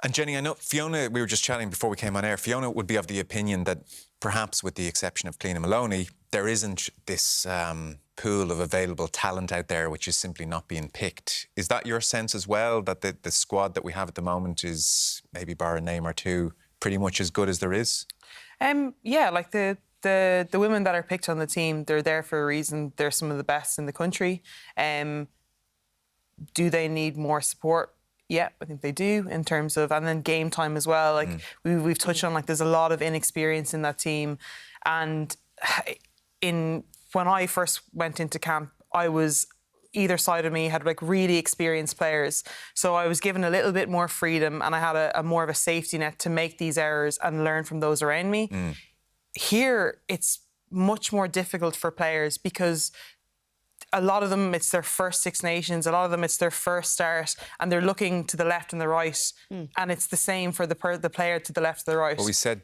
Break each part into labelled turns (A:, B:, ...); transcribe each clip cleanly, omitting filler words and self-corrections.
A: And Jenny, I know Fiona, we were just chatting before we came on air, Fiona would be of the opinion that perhaps with the exception of Cliona Maloney, there isn't this pool of available talent out there which is simply not being picked. Is that your sense as well, that the squad that we have at the moment is, maybe bar a name or two, pretty much as good as there is?
B: Yeah, like the women that are picked on the team, they're there for a reason. They're some of the best in the country. Do they need more support? Yeah, I think they do in terms of, and then game time as well. Like we've touched on, like there's a lot of inexperience in that team. And when I first went into camp, I was, either side of me had like really experienced players. So I was given a little bit more freedom and I had a more of a safety net to make these errors and learn from those around me. Here, it's much more difficult for players because a lot of them, it's their first Six Nations, a lot of them, it's their first start, and they're looking to the left and the right, and it's the same for the player to the left or the right.
A: Well, we said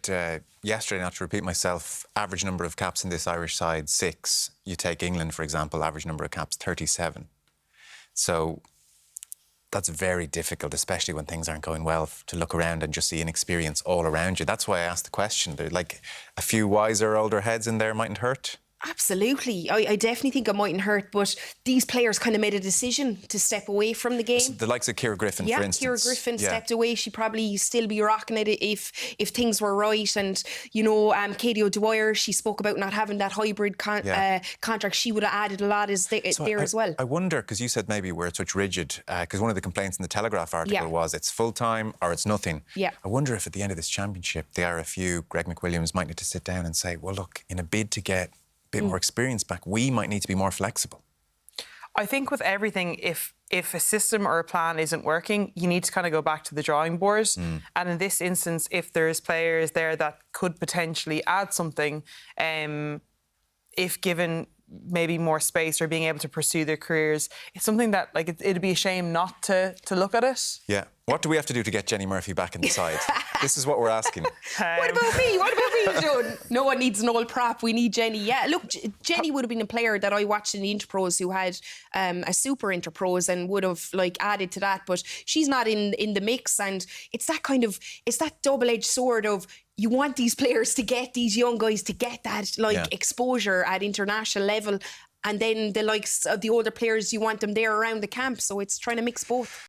A: yesterday, not to repeat myself, average number of caps in this Irish side, 6. You take England, for example, average number of caps, 37. So that's very difficult, especially when things aren't going well, to look around and just see inexperience all around you. That's why I asked the question. Like, a few wiser, older heads in there mightn't hurt.
C: Absolutely. I definitely think it mightn't hurt, but these players kind of made a decision to step away from the game. So
A: the likes of Ciara Griffin, for instance.
C: Ciara Griffin stepped away. She'd probably still be rocking it if things were right. And, you know, Katie O'Dwyer, she spoke about not having that hybrid contract. She would have added a lot as well.
A: I wonder, because you said maybe we're such rigid, because one of the complaints in the Telegraph article was it's full-time or it's nothing. I wonder if at the end of this championship, the RFU, Greg McWilliams, might need to sit down and say, well, look, in a bid to get bit more experience back, we might need to be more flexible.
B: I think with everything, if a system or a plan isn't working, you need to kind of go back to the drawing board. And in this instance, if there's players there that could potentially add something, if given maybe more space or being able to pursue their careers, it's something that, like, it'd be a shame not to look at it.
A: Yeah. What do we have to do to get Jenny Murphy back in the side? This is what we're asking.
C: What about me? What about me, John? No one needs an old prop. We need Jenny. Yeah, look, Jenny would have been a player that I watched in the Interpros who had a super Interpros and would have, like, added to that. But she's not in the mix. And it's that double-edged sword of, you want these players to get, these young guys to get that, like, exposure at international level. And then the likes of the older players, you want them there around the camp. So it's trying to mix both.